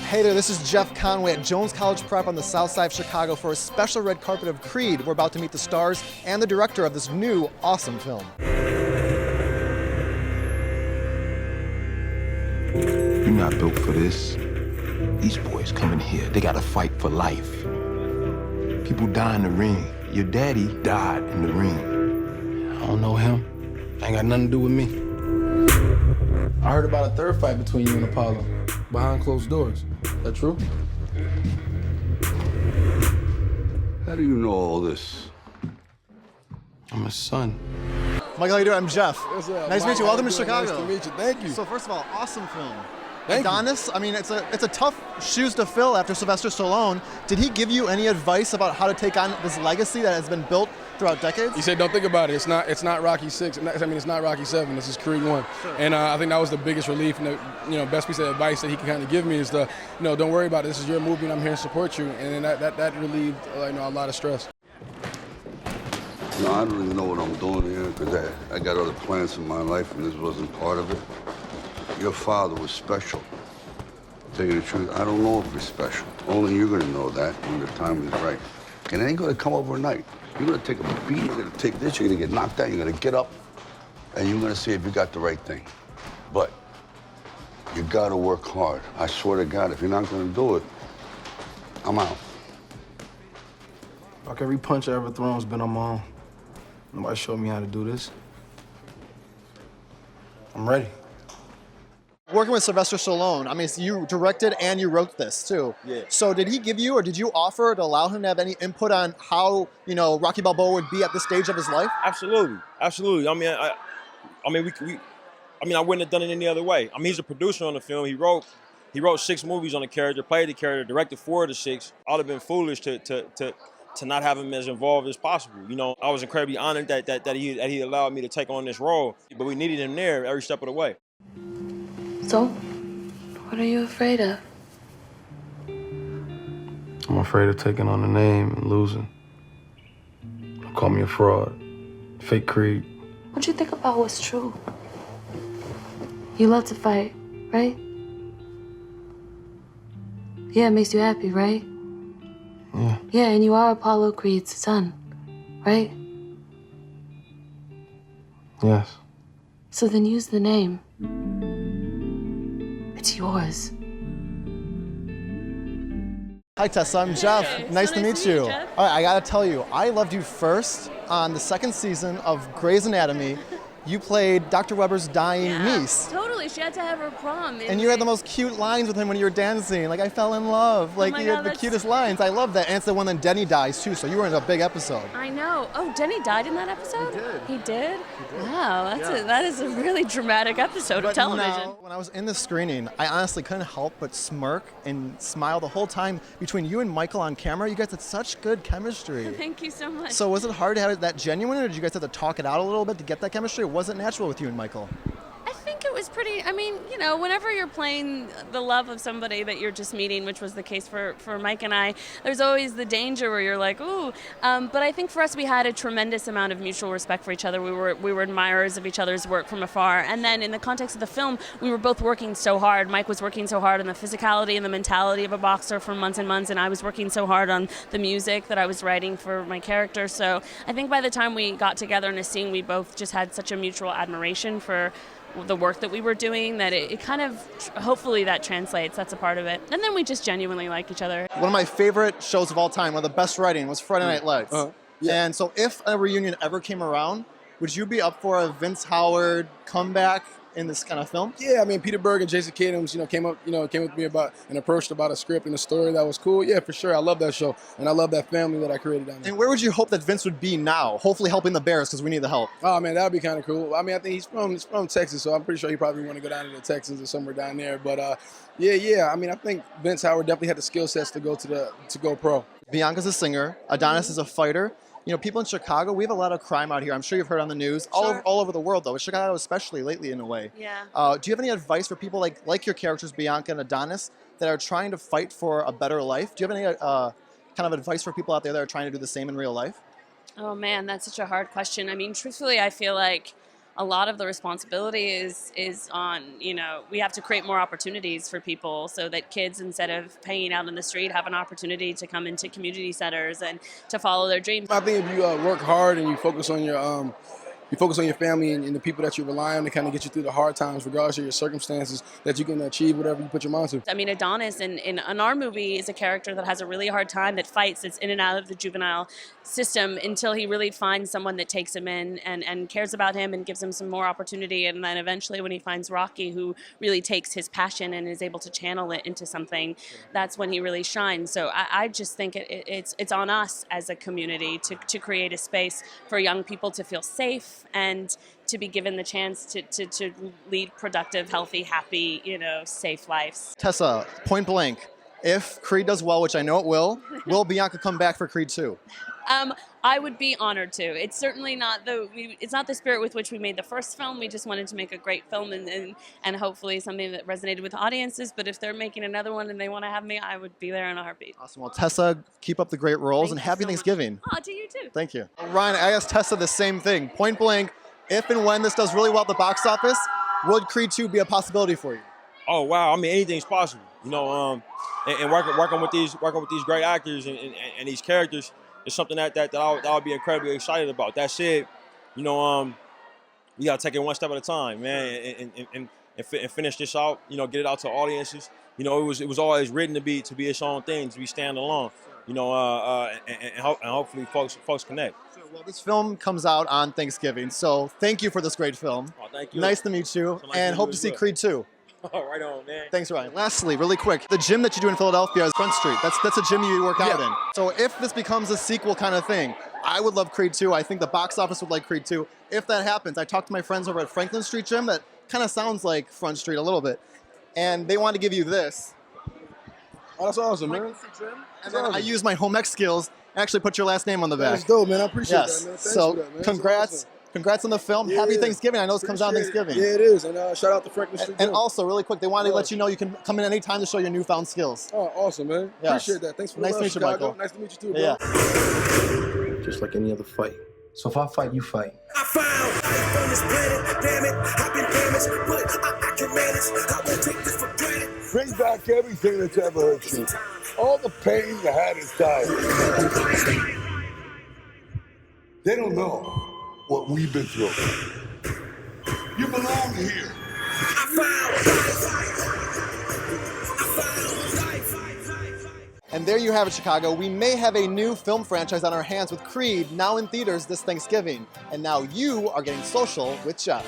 Hey there, this is Jeff Conway at Jones College Prep on the south side of Chicago for a special red carpet of Creed. We're about to meet the stars and the director of this new, awesome film. You're not built for this. These boys coming here, they gotta fight for life. People die in the ring. Your daddy died in the ring. I don't know him. Ain't got nothing to do with me. I heard about a third fight between you and Apollo, behind closed doors. Is that true? How do you know all this? I'm his son. Michael, how you doing? I'm Jeff. What's up, Nice to meet you. Welcome to Chicago. Nice to meet you. Thank you. So first of all, awesome film. Thank you. Adonis, I mean, it's a tough shoes to fill after Sylvester Stallone. Did he give you any advice about how to take on this legacy that has been built throughout decades? He said, don't think about it. It's not Rocky 6. I mean, it's not Rocky 7. This is Creed 1. Sure. And I think that was the biggest relief and the best piece of advice that he can kind of give me is don't worry about it. This is your movie and I'm here to support you. And then that relieved a lot of stress. No, I don't even know what I'm doing here because I got other plans in my life and this wasn't part of it. Your father was special. To tell you the truth, I don't know if he's special. Only you're gonna know that when the time is right. And it ain't gonna come overnight. You're gonna take a beat, you're gonna take this, you're gonna get knocked out, you're gonna get up, and you're gonna see if you got the right thing. But you gotta work hard. I swear to God, if you're not gonna do it, I'm out. Like every punch I ever thrown has been on my own. Nobody showed me how to do this. I'm ready. Working with Sylvester Stallone, I mean, you directed and you wrote this too. Yeah. So did he give you, or did you offer to allow him to have any input on how, Rocky Balboa would be at this stage of his life? Absolutely, absolutely. I mean, I wouldn't have done it any other way. I mean, he's a producer on the film. He wrote 6 movies on the character, played the character, directed 4 of the 6. I'd have been foolish to not have him as involved as possible. I was incredibly honored that he allowed me to take on this role, but we needed him there every step of the way. So, what are you afraid of? I'm afraid of taking on the name and losing. Don't call me a fraud. Fake Creed. What you think about what's true? You love to fight, right? Yeah, it makes you happy, right? Yeah. Yeah, and you are Apollo Creed's son, right? Yes. So then use the name. It's yours. Hi, Tessa. I'm Jeff. Nice to meet you. All right, I gotta tell you, I loved you first on the 2nd season of Grey's Anatomy. You played Dr. Weber's dying niece. Totally, she had to have her prom. And you had the most cute lines with him when you were dancing. Like, I fell in love. Like, you had the cutest lines. I love that. And it's the one that Denny dies, too, so you were in a big episode. I know. Oh, Denny died in that episode? He did. He did? Wow, that is a really dramatic episode of television. Now, when I was in the screening, I honestly couldn't help but smirk and smile the whole time between you and Michael on camera. You guys had such good chemistry. Thank you so much. So was it hard to have that genuine, or did you guys have to talk it out a little bit to get that chemistry? Or was it natural with you and Michael? I think it was pretty, whenever you're playing the love of somebody that you're just meeting, which was the case for Mike and I, there's always the danger where you're like, ooh. But I think for us, we had a tremendous amount of mutual respect for each other. We were admirers of each other's work from afar. And then in the context of the film, we were both working so hard. Mike was working so hard on the physicality and the mentality of a boxer for months and months, and I was working so hard on the music that I was writing for my character. So I think by the time we got together in a scene, we both just had such a mutual admiration for the work that we were doing that it kind of, hopefully that translates. That's a part of it. And then we just genuinely like each other. One of my favorite shows of all time, one of the best writing, was Friday Night Lights. Yeah. And so if a reunion ever came around, would you be up for a Vince Howard comeback in this kind of film? Yeah, I mean, Peter Berg and Jason Katims, came with me about and approached about a script and a story that was cool. Yeah, for sure. I love that show, and I love that family that I created down there. And where would you hope that Vince would be now? Hopefully helping the Bears, because we need the help. Oh man, that would be kind of cool. I mean, I think he's from Texas, so I'm pretty sure he probably want to go down to the Texans or somewhere down there. But yeah. I mean, I think Vince Howard definitely had the skill sets to go pro. Bianca's a singer. Adonis is a fighter. People in Chicago, we have a lot of crime out here. I'm sure you've heard on the news, Sure. all over the world, though, but Chicago especially lately in a way. Yeah. Do you have any advice for people like your characters, Bianca and Adonis, that are trying to fight for a better life? Do you have any kind of advice for people out there that are trying to do the same in real life? Oh man, that's such a hard question. I mean, truthfully, I feel like a lot of the responsibility is on, we have to create more opportunities for people so that kids, instead of hanging out in the street, have an opportunity to come into community centers and to follow their dreams. I think if you work hard and you focus on your family and the people that you rely on to kind of get you through the hard times, regardless of your circumstances, that you can achieve whatever you put your mind to. I mean, Adonis in our movie is a character that has a really hard time, that fights, that's in and out of the juvenile system until he really finds someone that takes him in and cares about him and gives him some more opportunity. And then eventually when he finds Rocky, who really takes his passion and is able to channel it into something, that's when he really shines. So I just think it's on us as a community to create a space for young people to feel safe and to be given the chance to lead productive, healthy, happy, safe lives. Tessa, point blank, if Creed does well, which I know it will Bianca come back for Creed 2? I would be honored to. It's certainly not the spirit with which we made the first film. We just wanted to make a great film and hopefully something that resonated with audiences. But if they're making another one and they want to have me, I would be there in a heartbeat. Awesome. Well, Tessa, keep up the great roles and happy Thanksgiving. Oh, to you too. Thank you. Ryan, I asked Tessa the same thing. Point blank, if and when this does really well at the box office, would Creed 2 be a possibility for you? Oh wow! I mean, anything's possible. And working with these great actors and these characters is something that I'll be incredibly excited about. That said, we gotta take it one step at a time, man, and finish this out. Get it out to audiences. It was always written to be its own thing, to be standalone. And hopefully folks connect. Well, this film comes out on Thanksgiving, so thank you for this great film. Oh, thank you. Nice to meet you, and hope to see Creed 2. Oh, right on, man. Thanks, Ryan. Lastly, really quick, the gym that you do in Philadelphia is Front Street. That's a gym you work out in. So if this becomes a sequel kind of thing, I would love Creed 2. I think the box office would like Creed 2. If that happens, I talked to my friends over at Franklin Street Gym that kind of sounds like Front Street a little bit, and they want to give you this. Oh, that's awesome, man. And then I use my home ec skills and actually put your last name on the back. That's dope, man. I appreciate that, man. Thanks So for that, man. congrats. Congrats on the film. Yeah, Happy Thanksgiving. I know this comes out on Thanksgiving. Yeah, it is. And shout out to Franklin Street. And also, really quick, they wanted to let you know you can come in anytime to show your newfound skills. Oh, awesome, man. Yes. Appreciate that. Thanks for the Nice love, to meet you, Chicago. Michael. Nice to meet you too, bro. Yeah. Just like any other fight. So if I fight, you fight. I found life on this planet, damn it, I've been damaged, but I can manage, I won't take this for granted. Bring back everything that's ever hurt you. All the pain you had inside. They don't know what we've been through. You belong here. And there you have it, Chicago. We may have a new film franchise on our hands with Creed now in theaters this Thanksgiving. And now you are getting social with Jeff.